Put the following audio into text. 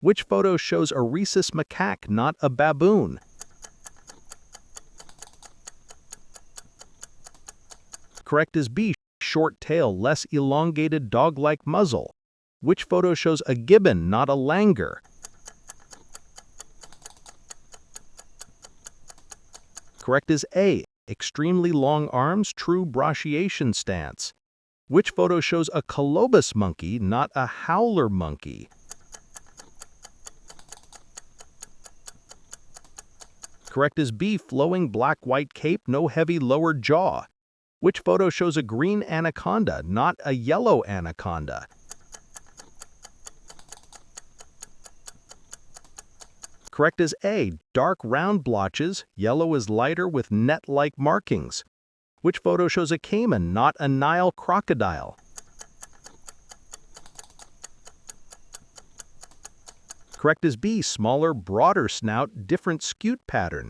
Which photo shows a rhesus macaque, not a baboon? Correct is B, short tail, less elongated dog-like muzzle. Which photo shows a gibbon, not a langur? Correct is A, extremely long arms, true brachiation stance. Which photo shows a colobus monkey, not a howler monkey? Correct is B, flowing black-white cape, no heavy lower jaw. Which photo shows a green anaconda, not a yellow anaconda? Correct is A, dark round blotches, yellow is lighter with net-like markings. Which photo shows a caiman, not a Nile crocodile? Correct is B, smaller, broader snout, different scute pattern.